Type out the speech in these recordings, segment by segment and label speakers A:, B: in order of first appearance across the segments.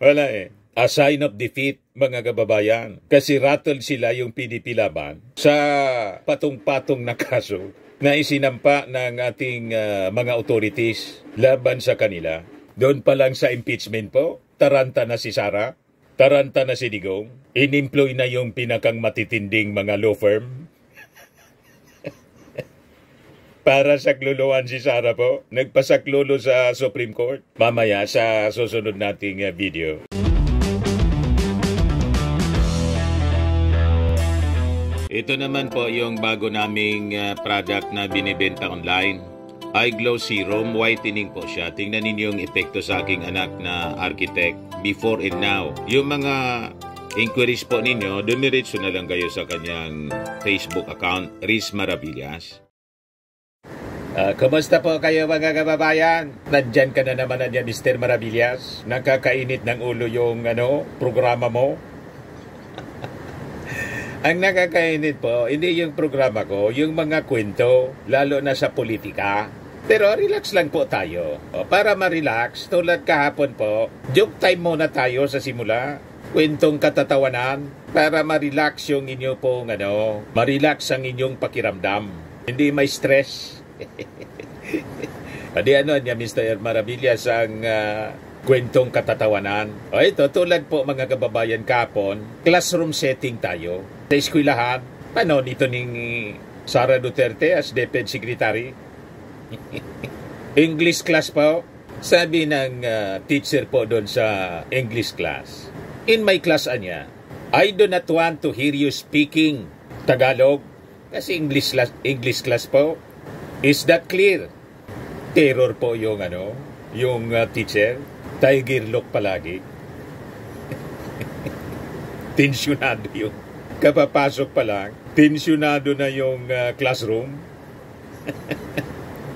A: Wala eh. A sign of defeat, mga kababayan. Kasi rattle sila yung PDP laban sa patong-patong na kaso na isinampa ng ating mga authorities laban sa kanila. Doon pa lang sa impeachment po, taranta na si Sara, taranta na si Digong, in-employ na yung pinakang matitinding mga law firm. Para sakluluan si Sara po, nagpasaklulo sa Supreme Court. Mamaya sa susunod nating video. Ito naman po yung bago naming product na binibenta online. iGlow Serum Whitening po siya. Tingnan ninyo yung epekto sa aking anak na architect before and now. Yung mga inquiries po ninyo, dumiretso na lang kayo sa kanyang Facebook account, Riz Maravillas. Kumusta po kayo mga kababayan? Nandyan ka na naman Mr. Maravillas. Nakakainit ng ulo yung programa mo. Ang nakakainit po, hindi yung programa ko, yung mga kwento, lalo na sa politika. Pero relax lang po tayo. Para ma-relax, tulad kahapon po, joke time muna tayo sa simula. Kwentong katatawanan, para ma-relax yung inyo pong ma-relax ang inyong pakiramdam. Hindi may stress. Pwede niya Mr. Maravillas ang kwentong katatawanan. O ito, tulad po mga kababayan kapon, classroom setting tayo. Sa eskwelahan, paano nito ning Sara Duterte as DepEd Secretary? English class po. Sabi ng teacher po doon sa English class. In my class anya, I do not want to hear you speaking Tagalog. Kasi English class po. Is that clear? Terror po yung yung teacher. Tiger look palagi. Tensyonado yung kapapasok pa lang. Tensyonado na yung classroom.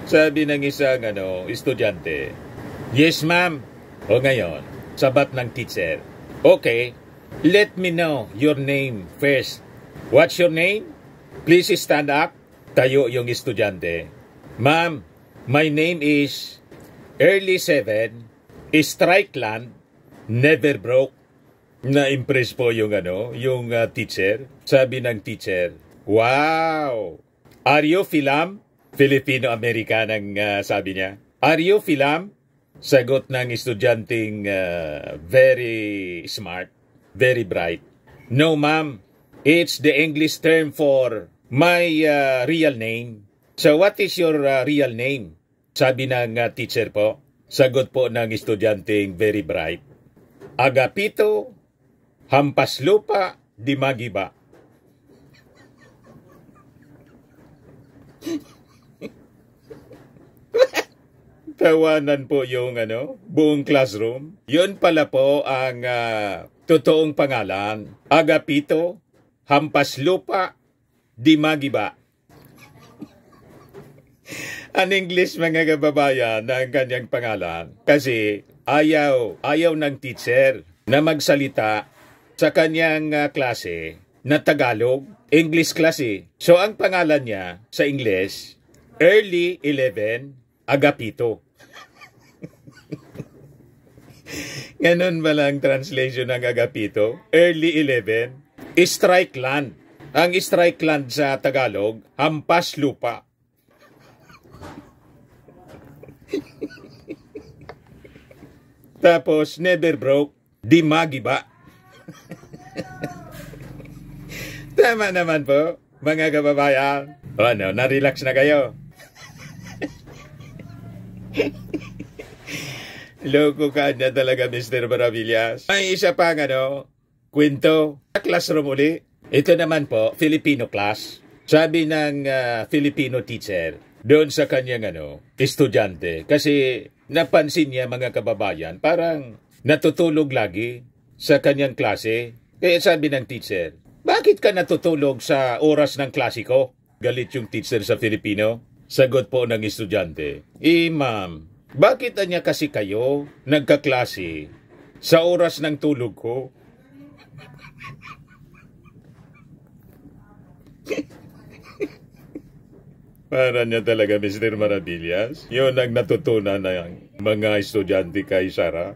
A: Sabi ng isang estudyante, yes ma'am. O ngayon, sabat ng teacher, okay, let me know your name first. What's your name? Please stand up. Tayo yung estudyante. Ma'am, my name is Early 7, Strikeland, Never Broke. Na-impress po yung yung teacher. Sabi ng teacher, wow! Are you film? Filipino-American ang sabi niya. Are you film? Sagot ng estudyanteng very smart, very bright. No ma'am, it's the English term for my real name. So what is your real name? Sabi ng teacher po. Sagot po ng estudyanteng very bright. Agapito Hampas Lupa Di Magiba. Tawanan po yung buong classroom. Yun pala po ang totoong pangalan. Agapito Hampas Lupa Di Magiba. Ang English mga kababayan na ang kanyang pangalan. Kasi ayaw ng teacher na magsalita sa kanyang klase na Tagalog, English klase. So ang pangalan niya sa English, Early 11, Agapito. Ganon ba lang translation ng Agapito? Early 11, Strikeland. Ang Strikeland sa Tagalog, Hampas Lupa. Tapos, Never Broke, Di Magiba. Tama naman po, mga kababayan. Na-relax na kayo. Loko ka na talaga, Mr. Maravillas. May isa pang kwento. Classroom uli. Ito naman po, Filipino class. Sabi ng Filipino teacher, doon sa kanyang estudyante. Kasi napansin niya mga kababayan, parang natutulog lagi sa kanyang klase. Kaya sabi ng teacher, bakit ka natutulog sa oras ng klase ko? Galit yung teacher sa Filipino. Sagot po ng estudyante, ma'am, bakit anya kasi kayo nagkaklase sa oras ng tulog ko? Para niya talaga, Mr. Maravillas. Yun ang natutunan ng mga estudyante kay Sara.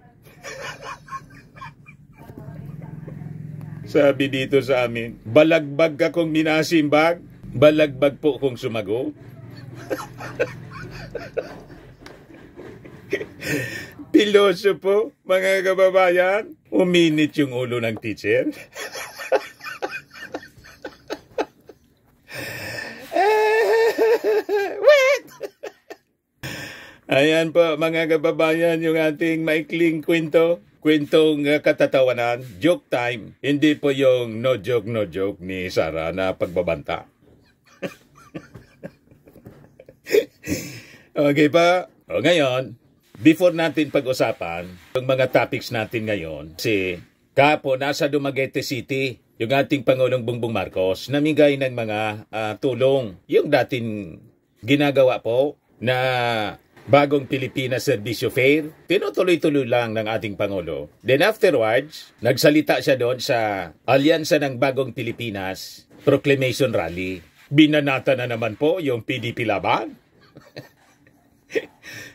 A: Sabi dito sa amin, balagbag akong minasimbag, balagbag po kung sumago. Piloso po, mga kababayan, uminit yung ulo ng teacher. Wait! Ayan po, mga kababayan, yung ating maikling kwento. Kwentong katatawanan, joke time. Hindi po yung no joke ni Sarah na pagbabanta. Okay pa? O ngayon, before natin pag-usapan, yung mga topics natin ngayon, kahapon nasa Dumaguete City, yung ating Pangulong Bongbong Marcos, namigay ng mga tulong. Yung dating ginagawa po na Bagong Pilipinas Servisyo Fair, tinutuloy-tuloy lang ng ating Pangulo. Then afterwards, nagsalita siya doon sa Alyansa ng Bagong Pilipinas Proclamation Rally. Binanata na naman po yung PDP laban.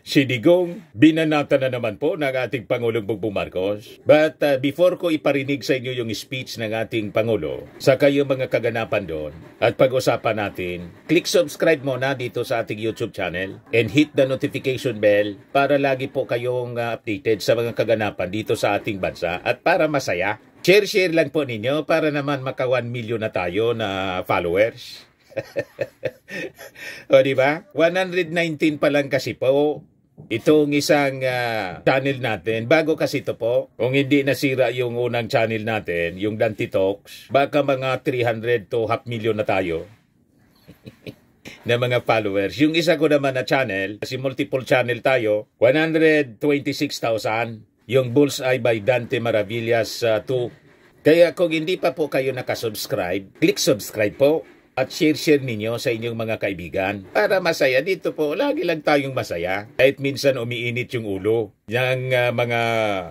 A: Si Digong, binanata na naman po ng ating Pangulong Bongbong Marcos. But before ko iparinig sa inyo yung speech ng ating Pangulo, saka yung mga kaganapan doon, at pag-usapan natin, click subscribe muna dito sa ating YouTube channel and hit the notification bell para lagi po kayong updated sa mga kaganapan dito sa ating bansa at para masaya. Share lang po ninyo para naman maka 1 million na tayo na followers. O diba? 119 pa lang kasi po itong isang channel natin. Bago kasi ito po, kung hindi nasira yung unang channel natin, yung Dante Talks, baka mga 300 to 500,000 na tayo na mga followers. Yung isa ko naman na channel, kasi multiple channel tayo, 126,000. Yung Bullseye by Dante Maravillas 2. Kaya kung hindi pa po kayo nakasubscribe, click subscribe po. At share ninyo sa inyong mga kaibigan. Para masaya dito po, lagi lang tayong masaya. Kahit minsan umiinit yung ulo. Yung mga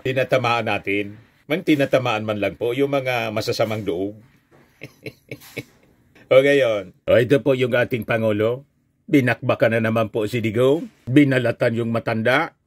A: tinatamaan natin. Tinatamaan man lang po, yung mga masasamang loob. O ngayon, ito po yung ating Pangulo. Binakbakan na naman po si Digong. Binalatan yung matanda.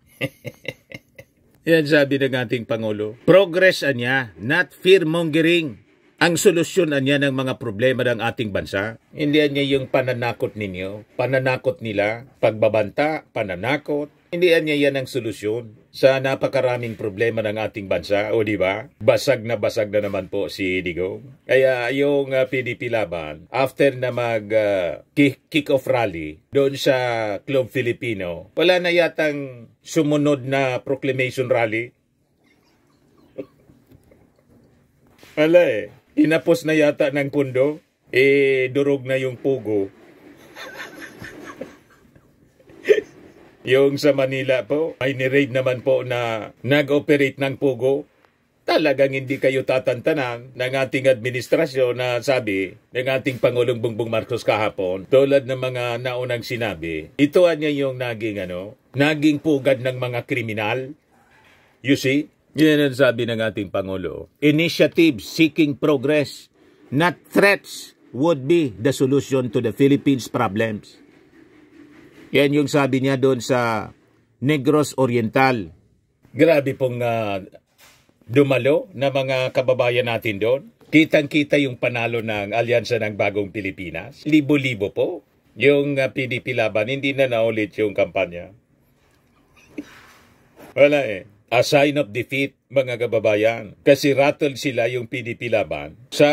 A: Yan sabi ng ating Pangulo. Progress niya, not fear-mongering. Ang solusyon niya ng mga problema ng ating bansa, hindi niya yung pananakot ninyo, pananakot nila, pagbabanta, pananakot. Hindi niya yan ang solusyon sa napakaraming problema ng ating bansa, o di ba? Basag na naman po si Digong. Kaya yung PDP laban, after na mag kick-off rally doon sa Club Filipino, wala na yatang sumunod na proclamation rally. Wala eh. Inapos na yata ng pundo, durog na yung pugo. Yung sa Manila po, may ni-raid naman po na nag-operate ng pugo. Talagang hindi kayo tatantanan ng ating administrasyon na sabi ng ating Pangulong Bongbong Marcos kahapon, tulad ng mga naunang sinabi, ito niya yung naging pugad ng mga kriminal. You see? Yan ang sabi ng ating Pangulo. Initiatives seeking progress, not threats, would be the solution to the Philippines' problems. Yan yung sabi niya doon sa Negros Oriental. Grabe pong dumalo na mga kababayan natin doon. Kitang-kita yung panalo ng Alyansa ng Bagong Pilipinas. Libo-libo po. Yung PDP laban, hindi na naulit yung kampanya. Wala eh. A sign of defeat, mga kababayan. Kasi rattle sila yung PDP laban sa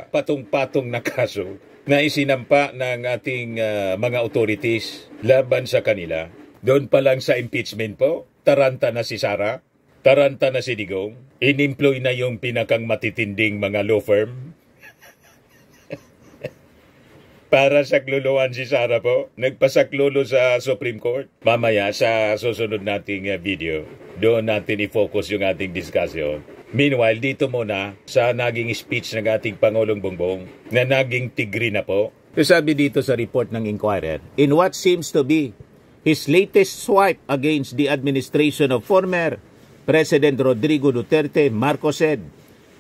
A: patong-patong na kaso na isinampa ng ating mga authorities laban sa kanila. Doon pa lang sa impeachment po, taranta na si Sara, taranta na si Digong, in-employ na yung pinakang matitinding mga law firm. Para sakluluan si Sara po, nagpasaklulo sa Supreme Court. Mamaya sa susunod nating video, doon natin i-focus yung ating discussion. Meanwhile, dito muna sa naging speech ng ating Pangulong Bongbong na naging tigri na po. Sabi dito sa report ng Inquirer, in what seems to be his latest swipe against the administration of former President Rodrigo Duterte, Marcos said,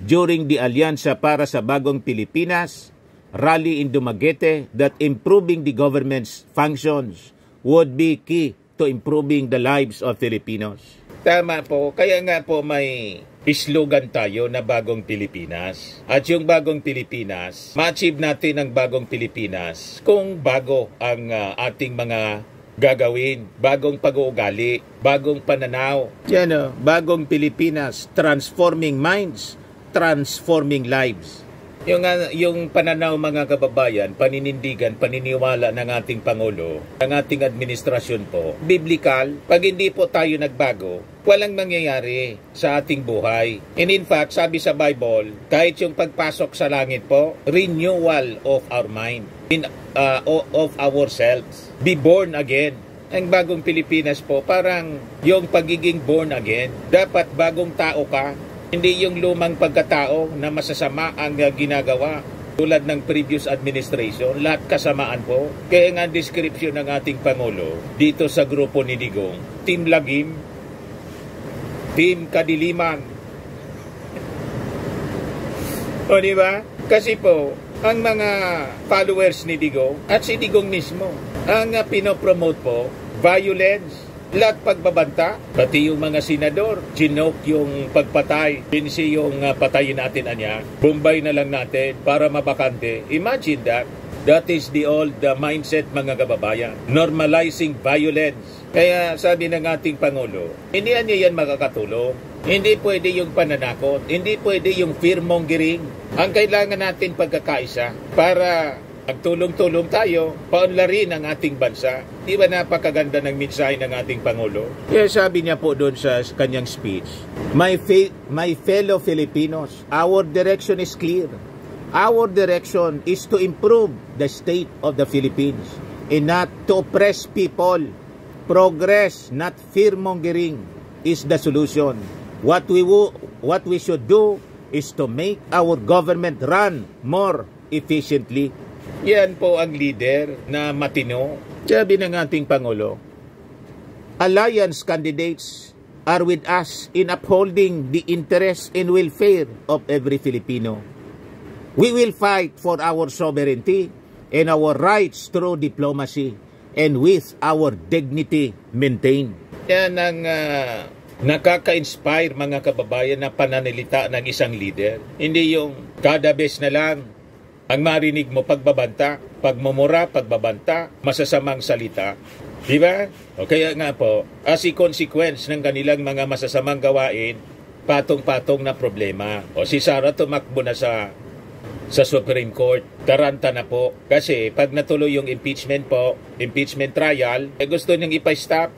A: during the Alyansa para sa Bagong Pilipinas rally in Dumaguete that improving the government's functions would be key to improving the lives of Filipinos. Tama po. Kaya nga po may slogan tayo na bagong Pilipinas. At yung bagong Pilipinas, ma-achieve natin ang bagong Pilipinas kung bago ang ating mga gagawin, bagong pag-uugali, bagong pananaw. Yan o, bagong Pilipinas, transforming minds, transforming lives. Yung pananaw mga kababayan, paninindigan, paniniwala ng ating Pangulo, ng ating administrasyon po, biblical, pag hindi po tayo nagbago, walang mangyayari sa ating buhay. And in fact, sabi sa Bible, kahit yung pagpasok sa langit po, renewal of our mind, of ourselves, be born again. Ang bagong Pilipinas po, parang yung pagiging born again, dapat bagong tao ka. Hindi yung lumang pagkatao na masasama ang ginagawa. Tulad ng previous administration, lahat kasamaan po. Kaya nga description ng ating Pangulo dito sa grupo ni Digong, Team Lagim, Team Kadiliman. O diba? Kasi po, ang mga followers ni Digong at si Digong mismo, ang pinopromote po, violence, lahat pagbabanta, pati yung mga senador, ginok yung pagpatay, pinsi yung patayin natin anya, Bombay na lang natin para mabakante. Imagine that. That is the old mindset mga kababayan. Normalizing violence. Kaya sabi ng ating Pangulo, hindi niya yan makakatulong. Hindi pwede yung pananakot. Hindi pwede yung fear-mongering. Ang kailangan natin pagkakaisa para magtulong-tulong tayo, paunlarin ang ating bansa. Di ba napakaganda ng mensahe ng ating Pangulo? Kaya sabi niya po doon sa kanyang speech, My fellow Filipinos, our direction is clear. Our direction is to improve the state of the Philippines and not to oppress people. Progress, not fear-mongering, is the solution. What we should do is to make our government run more efficiently. Yan po ang leader na matino. Sabi ng ating Pangulo, alliance candidates are with us in upholding the interests and welfare of every Filipino. We will fight for our sovereignty and our rights through diplomacy and with our dignity maintained. Yan ang nakaka-inspire mga kababayan na pananalita ng isang leader. Hindi yung kada bes na lang ang marinig mo pagbabanta, pagmumura, pagbabanta, masasamang salita. Diba? O kaya nga po, as a consequence ng kanilang mga masasamang gawain, patong-patong na problema. O si Sara tumakbo na sa Supreme Court, taranta na po. Kasi pag natuloy yung impeachment po, impeachment trial, gusto niyang ipa-stop,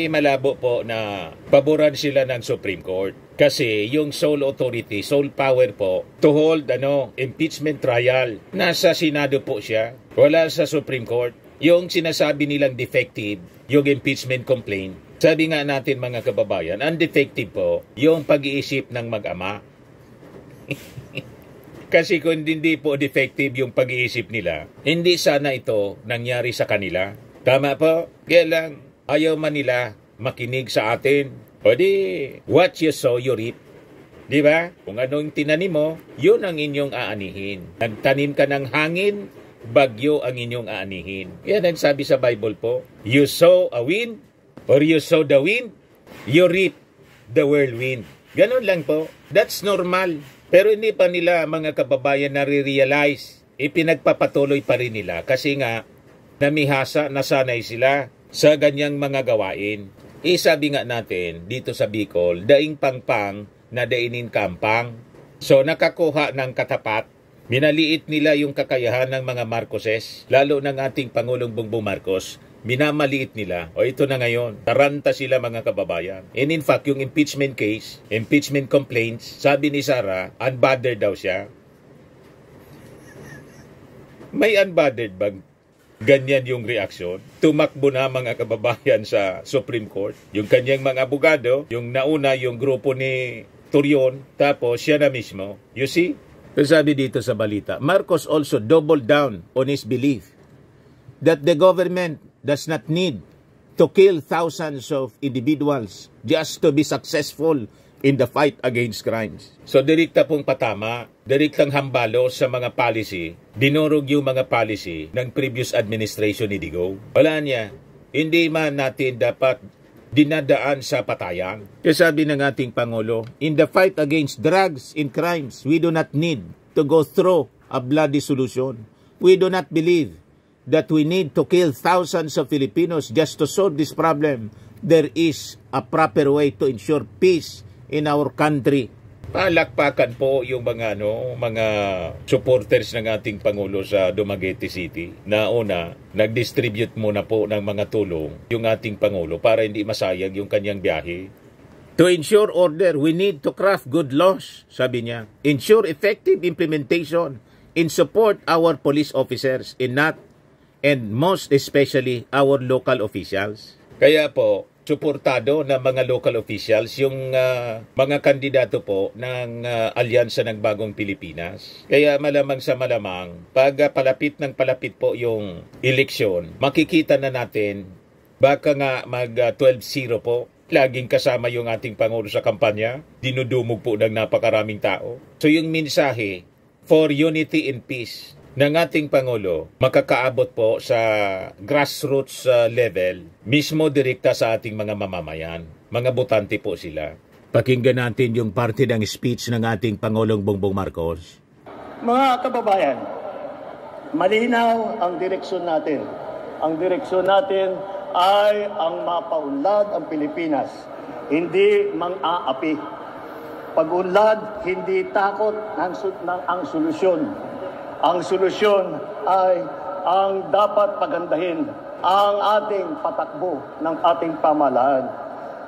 A: malabo po na paboran sila ng Supreme Court. Kasi yung sole authority, sole power po, to hold impeachment trial, nasa Senado po siya, wala sa Supreme Court. Yung sinasabi nilang defective, yung impeachment complaint, sabi nga natin mga kababayan, ang defective po, yung pag-iisip ng mag-ama. Kasi kung hindi po defective yung pag-iisip nila, hindi sana ito nangyari sa kanila. Tama po? Kaya lang, ayaw man nila makinig sa atin. O di, what you sow, you reap. Di ba? Kung anong tinanim mo, yun ang inyong aanihin. Nagtanim ka ng hangin, bagyo ang inyong aanihin. Yan ang sabi sa Bible po. You sow a wind, or you sow the wind, you reap the whirlwind. Ganun lang po. That's normal. Pero hindi pa nila mga kababayan nare-realize. Ipinagpapatuloy pa rin nila. Kasi nga, namihasa, nasanay sila sa ganyang mga gawain. Sabi nga natin, dito sa Bicol, daing pangpang na dainin kampang. So nakakuha ng katapat, minaliit nila yung kakayahan ng mga Marcoses, lalo ng ating Pangulong Bongbong Marcos, minamaliit nila. O ito na ngayon, taranta sila mga kababayan. And in fact, yung impeachment case, impeachment complaints, sabi ni Sara, unbothered daw siya. May unbothered bang ganyan yung reaksyon? Tumakbo na mga kababayan sa Supreme Court. Yung kanyang mga abogado, yung nauna yung grupo ni Turion, tapos siya na mismo. You see? Sabi dito sa balita, Marcos also doubled down on his belief that the government does not need to kill thousands of individuals just to be successful in the fight against crimes. So direkta pong patama, direktang hambalo sa mga policy, dinurog yung mga policy ng previous administration ni Digong. Wala niya. Hindi man natin dapat dinadaan sa patayan. Kaya sabi ng ating Pangulo, in the fight against drugs and crimes, we do not need to go through a bloody solution. We do not believe that we need to kill thousands of Filipinos just to solve this problem. There is a proper way to ensure peace in our country. Palakpakan po yung mga supporters ng ating Pangulo sa Dumaguete City. Na una, nag-distribute muna po ng mga tulong yung ating Pangulo para hindi masayang yung kanyang biyahe. To ensure order, we need to craft good laws, sabi niya. Ensure effective implementation and support our police officers and most especially our local officials. Kaya po, suportado ng mga local officials yung mga kandidato po ng Alyansa ng Bagong Pilipinas. Kaya malamang sa malamang, pag palapit po yung eleksyon, makikita na natin baka nga mag 12-0 po. Laging kasama yung ating Pangulo sa kampanya, dinudumog po ng napakaraming tao. So yung mensahe for unity and peace ng ating Pangulo makakaabot po sa grassroots level, mismo direkta sa ating mga mamamayan. Mga botante po sila. Pakinggan natin yung parte ng speech ng ating Pangulong Bongbong Marcos.
B: Mga kababayan, malinaw ang direksyon natin. Ang direksyon natin ay ang mapaunlad ang Pilipinas, hindi mang-aapi. Pag-unlad, hindi takot ang solusyon. Ang solusyon ay ang dapat pagandahin ang ating patakbo ng ating pamahalaan.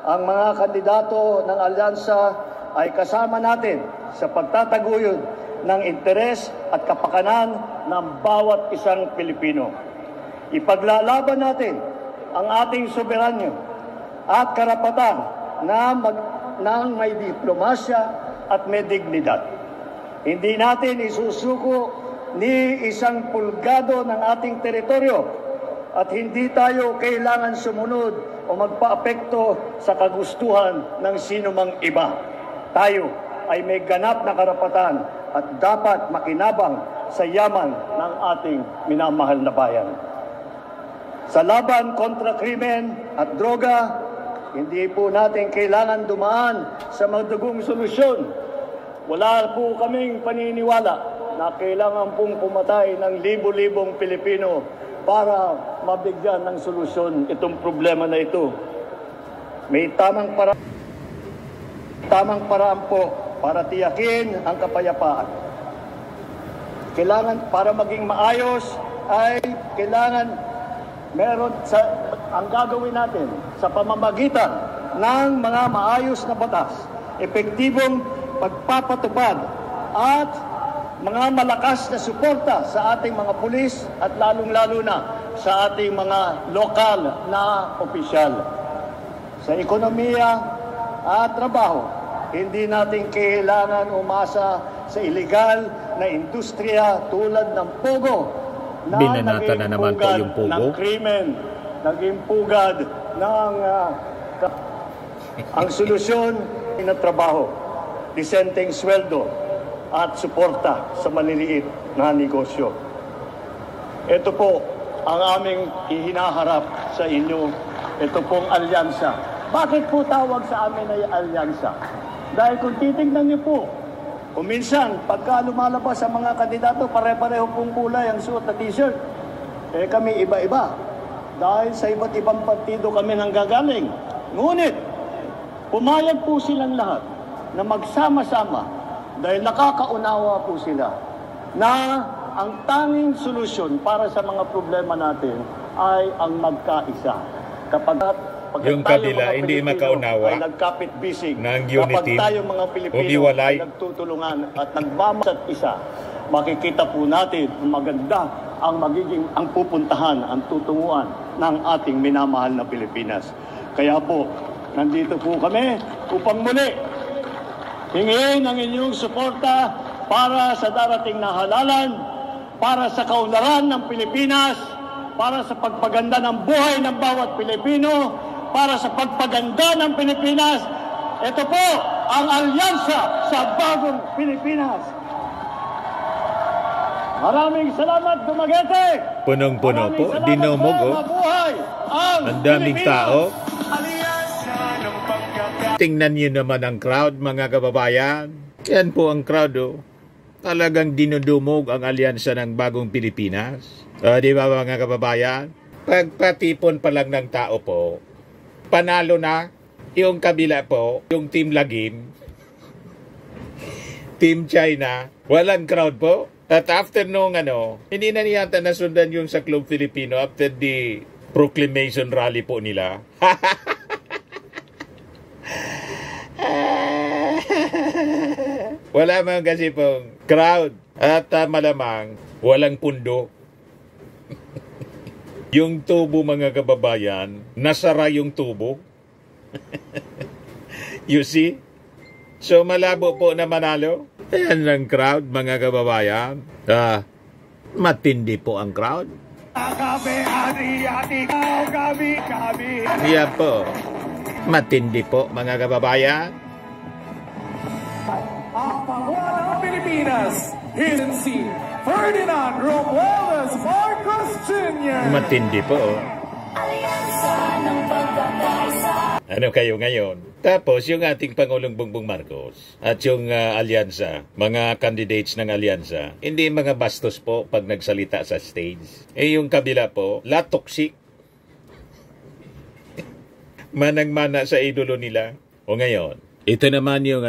B: Ang mga kandidato ng alyansa ay kasama natin sa pagtataguyod ng interes at kapakanan ng bawat isang Pilipino. Ipaglalaban natin ang ating soberanyo at karapatan na may diplomasya at may dignidad. Hindi natin isusuko ni isang pulgado ng ating teritoryo at hindi tayo kailangan sumunod o magpaapekto sa kagustuhan ng sino mang iba. Tayo ay may ganap na karapatan at dapat makinabang sa yaman ng ating minamahal na bayan. Sa laban kontra krimen at droga, hindi po natin kailangan dumaan sa madugong solusyon. Wala po kaming paniniwala na kailangan pong pumatay ng libo-libong Pilipino para mabigyan ng solusyon itong problema na ito. May tamang paraan po para tiyakin ang kapayapaan. Kailangan, para maging maayos, ay kailangan ang gagawin natin sa pamamagitan ng mga maayos na batas, epektibong pagpapatupad at mga malakas na suporta sa ating mga pulis at lalong-lalo na sa ating mga lokal na opisyal. Sa ekonomiya at trabaho, hindi natin kailangan umasa sa ilegal na industriya tulad ng Pogo na
A: binanata na naman po yung Pogo
B: ng krimen, naging pugad ng ang solusyon ng trabaho, disenteng sweldo at suporta sa maliliit na negosyo. Ito po ang aming hinaharap sa inyo. Ito pong alyansa. Bakit po tawag sa amin ay alyansa? Dahil kung titignan niyo po, kung minsan, pagka lumalabas sa mga kandidato, pare-pareho pong kulay ang suot na t-shirt. Kami iba-iba. Dahil sa iba't ibang partido kami nanggagaling. Ngunit, pumayag po silang lahat na magsama-sama dahil nakakaunawa po sila na ang tanging solusyon para sa mga problema natin ay ang magkaisa. Kapag
A: yung kabila hindi makaunawa
B: ay nagkapit-bisig,
A: ng unity,
B: kapag tayo mga Pilipino ay nagtutulungan at nagmamasa't isa, makikita po natin ang maganda ang ang pupuntahan, ang tutunguan ng ating minamahal na Pilipinas. Kaya po, nandito po kami upang muli hingin ang inyong suporta para sa darating na halalan, para sa kaunlaran ng Pilipinas, para sa pagpaganda ng buhay ng bawat Pilipino, para sa pagpaganda ng Pilipinas. Ito po ang alyansa sa Bagong Pilipinas. Maraming salamat, Dumaguete!
A: Punong-puno po, dinumog.
B: Mabuhay ang
A: daming
B: Pilipinas.
A: tao.
B: Aliyas!
A: Tingnan niyo naman ang crowd, mga kababayan. Yan po ang crowd, oh. Talagang dinudumog ang alyansa ng Bagong Pilipinas. Di ba mga kababayan? Pagpatipon pa lang ng tao po, panalo na yung kabila po, yung Team Lagim, Team China, walang crowd po. At after nung hindi na niyata nasundan yung sa Club Filipino after the proclamation rally po nila. Wala man kasi pong crowd at malamang walang pundo. Yung tubo, mga kababayan, nasara yung tubo. You see? So malabo po na manalo. Ayan ang crowd, mga kababayan. Matindi po ang crowd. Yan po. Matindi po, mga kababayan.
C: Ang Pangulo ng Pilipinas, Hidden Sea, Ferdinand Romualdez Marcos Jr.
A: Matindi po. Ano kayo ngayon? Tapos yung ating Pangulong Bongbong Marcos at yung alyansa, mga candidates ng alyansa, hindi mga bastos po pag nagsalita sa stage. Yung kabila po, toxic. Manang-mana sa idolo nila. O ngayon, ito naman yung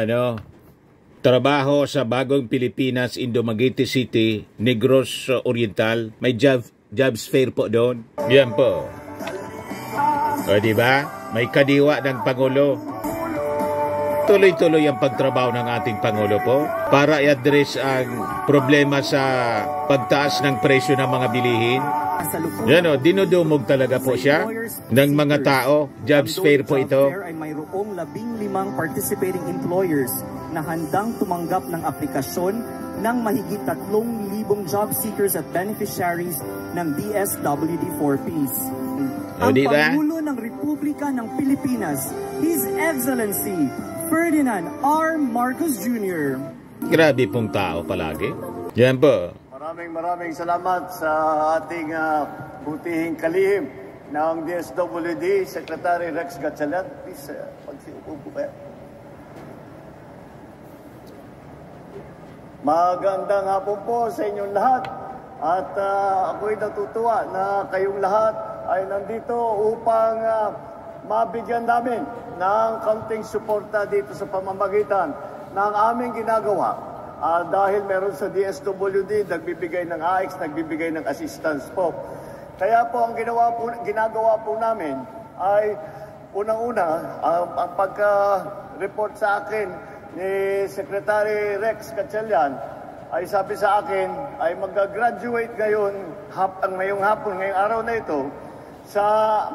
A: trabaho sa Bagong Pilipinas, Dumaguete City, Negros Oriental. May jobs fair po doon. Yan po. O diba? May kadiwa ng Pangulo. Tuloy-tuloy ang pagtrabaho ng ating Pangulo po para i-address ang problema sa pagtaas ng presyo ng mga bilihin. Yan dinudumog talaga po siya ng mga tao. Jobs fair po ito.
D: Ay mayroong 15 participating employers na handang tumanggap ng aplikasyon ng mahigit 3,000 job seekers at beneficiaries ng DSWD 4Ps. Ang Pangulo ng Republika ng Pilipinas, His Excellency Ferdinand R. Marcos Jr.
A: Grabe pong tao palagi. Yan po.
B: Maraming salamat sa ating butihing kalihim ng DSWD, Secretary Rex Gatchalian. Please, pagsiupo po kayo. Magandang hapon po sa inyong lahat. At ako'y natutuwa na kayong lahat ay nandito upang mabigyan namin ng kaunting suporta dito sa pamamagitan ng aming ginagawa. Dahil meron sa DSWD, nagbibigay ng AX, nagbibigay ng assistance po. Kaya po ang ginagawa po namin ay unang-una, ang pagka-report sa akin ni Secretary Rex Gatchalian ay sabi sa akin ay mag-graduate ngayong hapon, ngayong araw na ito sa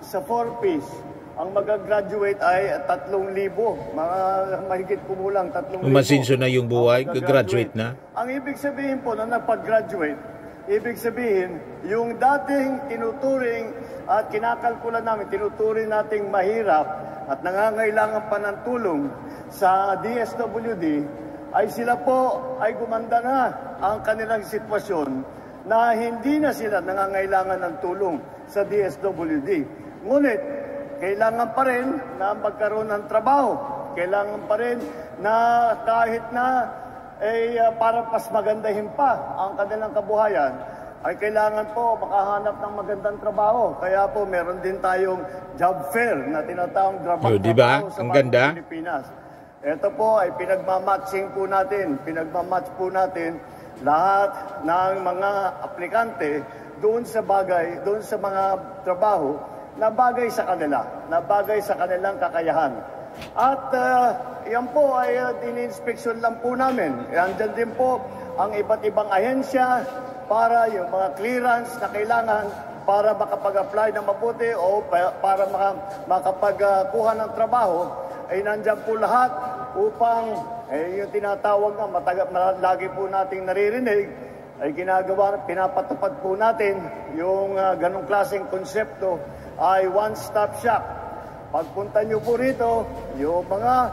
B: 4Ps. Ang mag-graduate ay 3,000, mga mahigit kumulang 3,000.
A: Umasinso na yung buhay, graduate na.
B: Ang ibig sabihin po na napag-graduate, ibig sabihin, yung dating tinuturing at kinakalkula namin, tinuturing nating mahirap at nangangailangan pa ng tulong sa DSWD, ay sila po ay gumanda na ang kanilang sitwasyon na hindi na sila nangangailangan ng tulong sa DSWD. Ngunit, kailangan pa rin na magkaroon ng trabaho. Kailangan pa rin na kahit na para mas magandahin pa ang kanilang kabuhayan, ay kailangan po makahanap ng magandang trabaho. Kaya po meron din tayong job fair na tinatawag trabaho sa mga Pilipinas. Ito po ay pinagmamatching po natin. Pinagmamatch po natin lahat ng mga aplikante doon sa mga trabaho na bagay sa kanila, na bagay sa kanilang kakayahan. At yan po ay in-inspection lang po namin. Andyan din po ang iba't ibang ahensya para yung mga clearance na kailangan para makapag-apply ng mabuti o para makapagkuha ng trabaho, ay nandyan po lahat upang yung tinatawag na lagi po nating naririnig, ay pinapatupad po natin yung ganong klaseng konsepto ay one-stop shop. Pagpunta nyo po rito, yung mga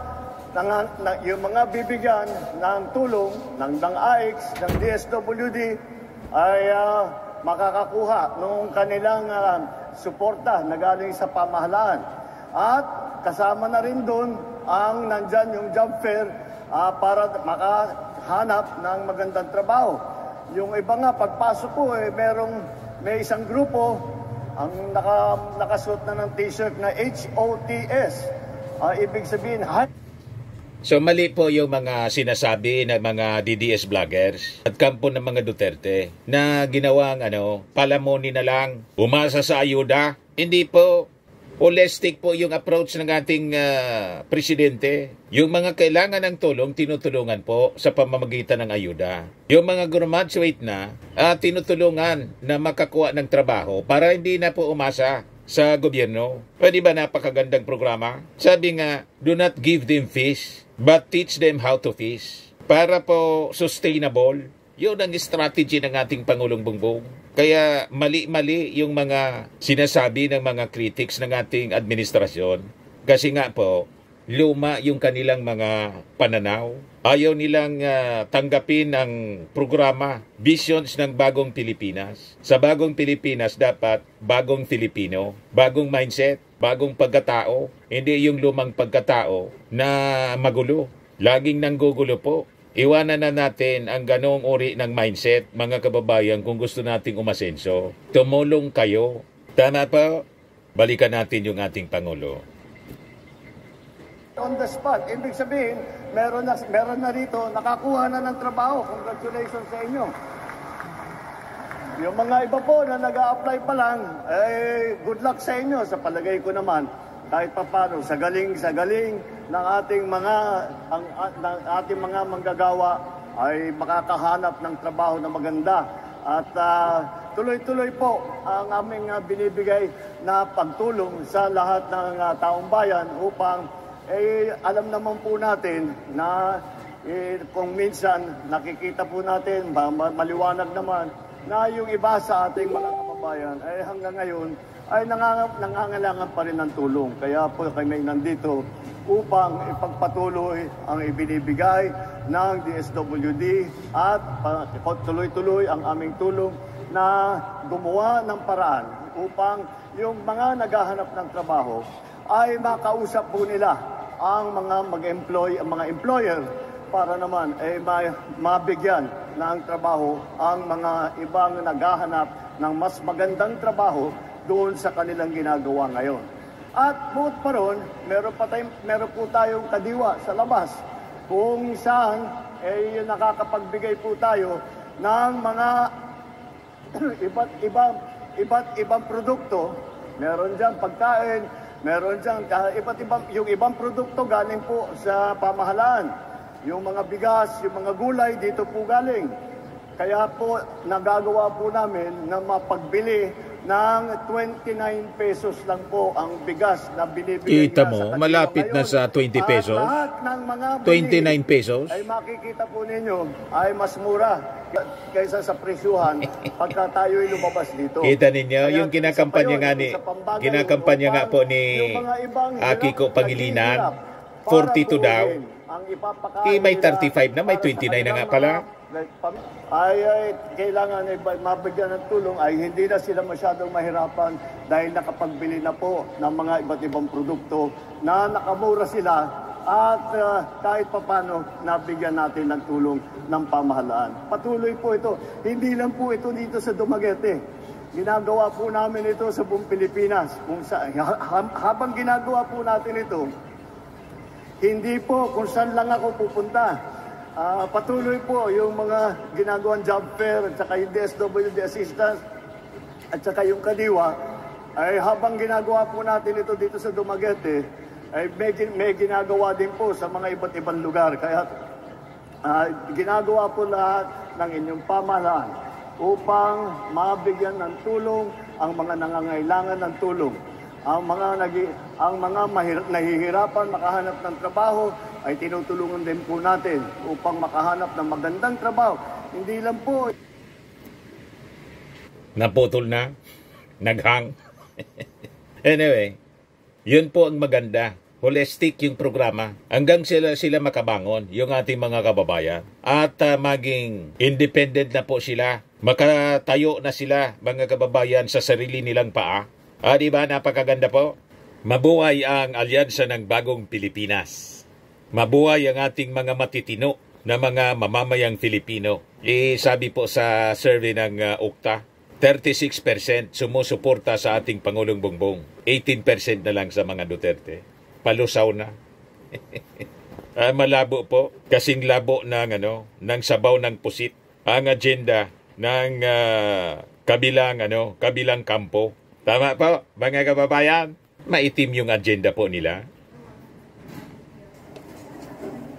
B: bibigyan ng tulong ng AX, ng DSWD ay makakakuha ng kanilang suporta na galing sa pamahalaan. At kasama na rin doon ang nandyan yung job fair para makahanap ng magandang trabaho. Yung iba nga, pagpasok ko, may isang grupo ang nakasuot na ng t-shirt na HOTS. Ibig sabihin,
A: So mali po yung mga sinasabi ng mga DDS vloggers at kampo ng mga Duterte na ginawang palamoni na lang, umasa sa ayuda. Hindi po. Holistic po yung approach ng ating presidente. Yung mga kailangan ng tulong, tinutulungan po sa pamamagitan ng ayuda. Yung mga graduate na, tinutulungan na makakuha ng trabaho para hindi na po umasa sa gobyerno. Pwede ba napakagandang programa? Sabi nga, do not give them fish, but teach them how to fish. Para po sustainable. Yun ang strategy ng ating Pangulong Bongbong. Kaya mali-mali yung mga sinasabi ng mga critics ng ating administrasyon. Kasi nga po, luma yung kanilang mga pananaw. Ayaw nilang tanggapin ang programa, visions ng bagong Pilipinas. Sa bagong Pilipinas, dapat bagong Filipino, bagong mindset, bagong pagkatao. Hindi yung lumang pagkatao na magulo. Laging nanggugulo po. Iwanan na natin ang ganong uri ng mindset, mga kababayan, kung gusto nating umasenso. Tumulong kayo. Tama po? Balikan natin yung ating Pangulo.
B: On the spot. Ibig sabihin, meron na rito, nakakuha na ng trabaho. Congratulations sa inyo. Yung mga iba po na nag-a-apply pa lang, good luck sa inyo. Sa palagay ko naman, kahit papano, sa galing ng ating mga manggagawa ay makakahanap ng trabaho na maganda. At tuloy-tuloy po ang aming binibigay na pagtulong sa lahat ng taong bayan upang alam naman po natin na kung minsan nakikita po natin, maliwanag naman, na yung iba sa ating mga kababayan ay hanggang ngayon ay nangangailangan pa rin ng tulong. Kaya po kami nandito upang ipagpatuloy ang ibinibigay ng DSWD at tuloy-tuloy ang aming tulong na gumawa ng paraan upang yung mga naghahanap ng trabaho ay makausap po nila ang mga employer para naman mabigyan ng trabaho ang mga ibang naghahanap ng mas magandang trabaho doon sa kanilang ginagawa ngayon. At bukod pa ron, meron po tayong kadiwa sa labas kung saan nakakapagbigay po tayo ng mga iba't ibang produkto. Meron dyan pagkain, meron dyan yung ibang produkto galing po sa pamahalaan. Yung mga bigas, yung mga gulay, dito po galing. Kaya po, nagagawa po namin na mapagbili ng 29 pesos lang po ang bigas na binibigay
A: Kita mo, malapit na sa 20 pesos.
B: Lahat ng mga
A: 29 pesos.
B: Ay makikita po ninyo ay mas mura kaysa sa presyuhan pagka tayo'y lumabas dito.
A: Kita ninyo, yung kinakampanya nga po ni Akiko Pangilinan, 42 daw. May 35 na, may 29 na nga pala.
B: Kailangan mabigyan ng tulong ay hindi na sila masyadong mahirapan dahil nakapagbili na po ng mga iba't ibang produkto na nakamura sila at kahit papano nabigyan natin ng tulong ng pamahalaan. Patuloy po ito. Hindi lang po ito dito sa Dumaguete. Ginagawa po namin ito sa buong Pilipinas. Habang ginagawa po natin ito, hindi po kung saan lang ako pupunta. Patuloy po yung mga ginagawang job fair at saka yung DSWD assistance at saka yung kadiwa ay habang ginagawa po natin ito dito sa Dumaguete ay may ginagawa din po sa mga iba't ibang lugar. Kaya ginagawa po lahat ng inyong pamahalaan upang mabigyan ng tulong ang mga nangangailangan ng tulong. Ang mga nahihirapan makahanap ng trabaho ay tinutulungan din po natin upang makahanap ng magandang trabaho. Hindi lang po.
A: Naputol na. Naghang. Anyway, yun po ang maganda. Holistic yung programa. Hanggang sila makabangon, yung ating mga kababayan. At maging independent na po sila. Makatayo na sila, mga kababayan, sa sarili nilang paa. Diba? Napakaganda po. Mabuhay ang alyansa ng bagong Pilipinas. Mabuhay ang ating mga matitino na mga mamamayang Filipino. Sabi po sa survey ng UCTA, 36% sumusuporta sa ating Pangulong Bongbong. 18% na lang sa mga Duterte. Palusaw na. Malabo po. Kasing labo ng sabaw ng pusit. Ang agenda ng kabilang kampo. Tama po, mga kababayan? Maitim yung agenda po nila.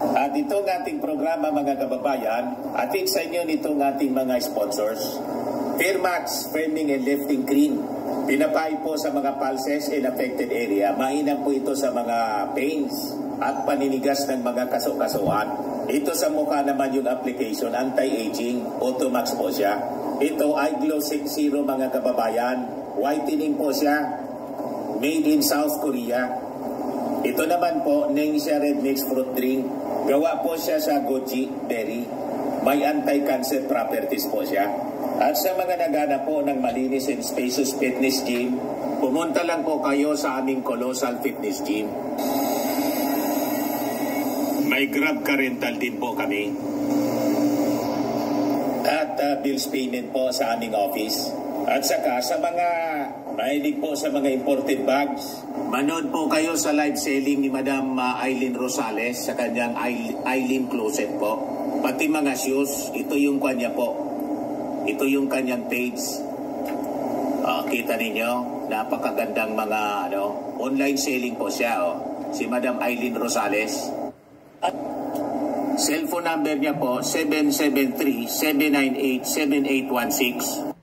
E: At itong ating programa, mga kababayan, atin sa inyo nitong ating mga sponsors. Fairmax Firming and Lifting Cream. Pinapay po sa mga pulses in affected area. Mainam po ito sa mga pains at paninigas ng mga kaso-kasuan. Ito sa mukha naman yung application, anti-aging, Automax po siya. Ito ay Glow 60, mga kababayan. Whitening po siya. Made in South Korea. Ito naman po, Ningxia Red Mix Fruit Drink. Gawa po siya sa goji berry. May anti-cancer properties po siya. At sa mga nagana po ng malinis and spacious fitness gym, pumunta lang po kayo sa aming Colossal Fitness Gym. May Grab Car Rental din po kami. At bills payment po sa aming office. At saka sa mga mahilig po sa mga imported bags, manood po kayo sa live selling ni Madam Aileen Rosales sa kanyang Aileen Closet po. Pati mga shoes, ito yung kanya po. Ito yung kanyang page. Kita ninyo, napakagandang mga online selling po siya. Si Madam Aileen Rosales. At cellphone number niya po, 773-798-7816.